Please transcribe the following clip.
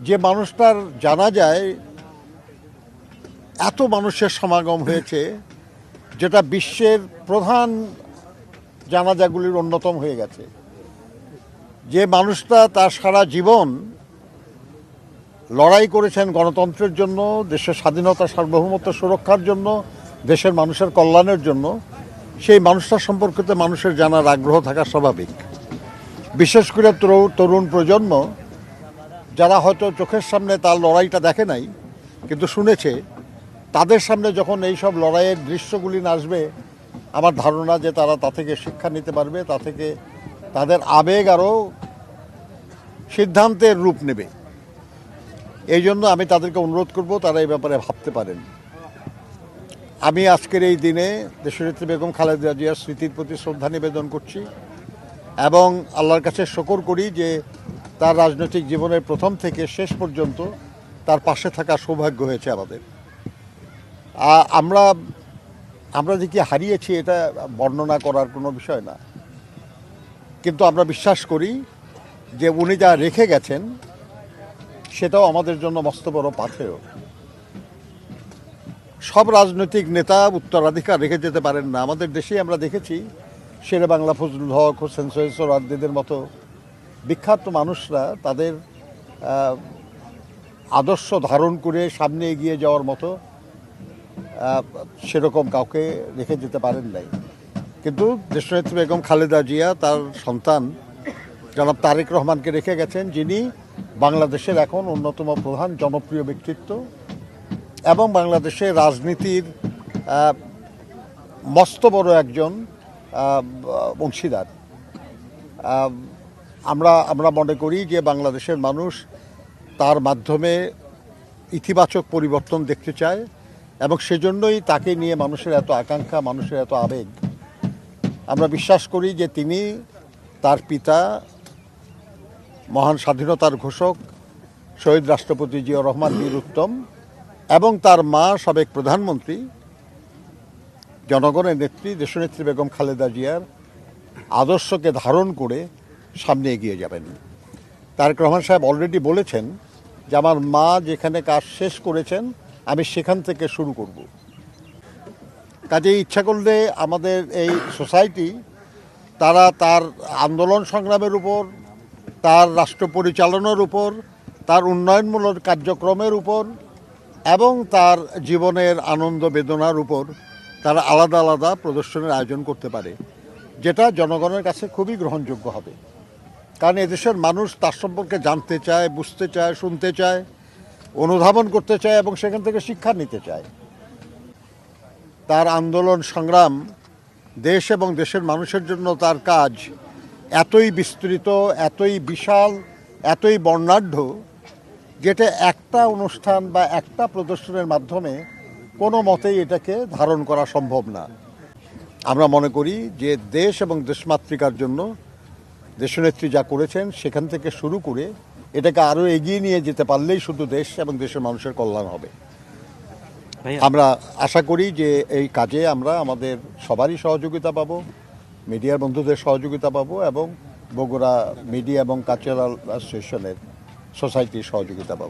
যে মানুষটার জানা যায় এত মানুষের সমাগম হয়েছে, যেটা বিশ্বের প্রধান জানাজাগুলির অন্যতম হয়ে গেছে। যে মানুষটা তার সারা জীবন লড়াই করেছেন গণতন্ত্রের জন্য, দেশের স্বাধীনতা সার্বভৌমত্ব সুরক্ষার জন্য, দেশের মানুষের কল্যাণের জন্য, সেই মানুষটার সম্পর্কিত মানুষের জানার আগ্রহ থাকা স্বাভাবিক। বিশেষ করে তরুণ প্রজন্ম যারা হয়তো চোখের সামনে তার লড়াইটা দেখে নাই কিন্তু শুনেছে, তাদের সামনে যখন এই সব লড়াইয়ের দৃশ্যগুলি আসবে, আমার ধারণা যে তারা তা থেকে শিক্ষা নিতে পারবে, তা থেকে তাদের আবেগ আরও সিদ্ধান্তের রূপ নেবে। এই জন্য আমি তাদেরকে অনুরোধ করব তারা এই ব্যাপারে ভাবতে পারেন। আমি আজকের এই দিনে দেশনেত্রী বেগম খালেদা জিয়ার স্মৃতির প্রতি শ্রদ্ধা নিবেদন করছি এবং আল্লাহর কাছে শুকর করি যে তার রাজনৈতিক জীবনের প্রথম থেকে শেষ পর্যন্ত তার পাশে থাকার সৌভাগ্য হয়েছে আমাদের। আমরা যে কি হারিয়েছি এটা বর্ণনা করার কোনো বিষয় না, কিন্তু আমরা বিশ্বাস করি যে উনি যা রেখে গেছেন সেটাও আমাদের জন্য মস্ত বড় পাথেয়। সব রাজনৈতিক নেতা উত্তরাধিকার রেখে যেতে পারেন না। আমাদের দেশেই আমরা দেখেছি শেরে বাংলা ফজলুল হক, হোসেন সৈয়দ সোহরাওয়ার্দীদের মতো বিখ্যাত মানুষরা তাদের আদর্শ ধারণ করে সামনে এগিয়ে যাওয়ার মতো সেরকম কাউকে রেখে যেতে পারেন নাই। কিন্তু দেশনেত্রী বেগম খালেদা জিয়া তার সন্তান জনাব তারেক রহমানকে রেখে গেছেন, যিনি বাংলাদেশের এখন অন্যতম প্রধান জনপ্রিয় ব্যক্তিত্ব এবং বাংলাদেশের রাজনীতির মস্ত বড় একজন অংশীদার। আমরা মনে করি যে বাংলাদেশের মানুষ তার মাধ্যমে ইতিবাচক পরিবর্তন দেখতে চায় এবং সেজন্যই তাকে নিয়ে মানুষের এত আকাঙ্ক্ষা, মানুষের এত আবেগ। আমরা বিশ্বাস করি যে তিনি, তার পিতা মহান স্বাধীনতার ঘোষক শহীদ রাষ্ট্রপতি জিয়াউর রহমান বীর উত্তম এবং তার মা সাবেক প্রধানমন্ত্রী জনগণের নেত্রী দেশনেত্রী বেগম খালেদা জিয়ার আদর্শকে ধারণ করে সামনে এগিয়ে যাবেন। তারেক রহমান সাহেব অলরেডি বলেছেন যে আমার মা যেখানে কাজ শেষ করেছেন আমি সেখান থেকে শুরু করব। কাজেই ইচ্ছা করলে আমাদের এই সোসাইটি তারা তার আন্দোলন সংগ্রামের উপর, তার রাষ্ট্র পরিচালনার উপর, তার উন্নয়নমূলক কার্যক্রমের উপর এবং তার জীবনের আনন্দ বেদনার উপর তারা আলাদা আলাদা প্রদর্শনের আয়োজন করতে পারে, যেটা জনগণের কাছে খুবই গ্রহণযোগ্য হবে। কারণ এদেশের মানুষ তার সম্পর্কে জানতে চায়, বুঝতে চায়, শুনতে চায়, অনুধাবন করতে চায় এবং সেখান থেকে শিক্ষা নিতে চায়। তার আন্দোলন সংগ্রাম, দেশ এবং দেশের মানুষের জন্য তার কাজ এতই বিস্তৃত, এতই বিশাল, এতই বর্ণাঢ্য, যেটা একটা অনুষ্ঠান বা একটা প্রদর্শনের মাধ্যমে কোনো মতেই এটাকে ধারণ করা সম্ভব না। আমরা মনে করি যে দেশ এবং দেশমাতৃকার জন্য দেশনেত্রী যা করেছেন সেখান থেকে শুরু করে এটাকে আরও এগিয়ে নিয়ে যেতে পারলেই শুধু দেশ এবং দেশের মানুষের কল্যাণ হবে। আমরা আশা করি যে এই কাজে আমরা আমাদের সবারই সহযোগিতা পাবো, মিডিয়ার বন্ধুদের সহযোগিতা পাবো এবং বগুড়া মিডিয়া এবং কালচারাল অ্যাসোসিয়েশনের সোসাইটির সহযোগিতা পাবো।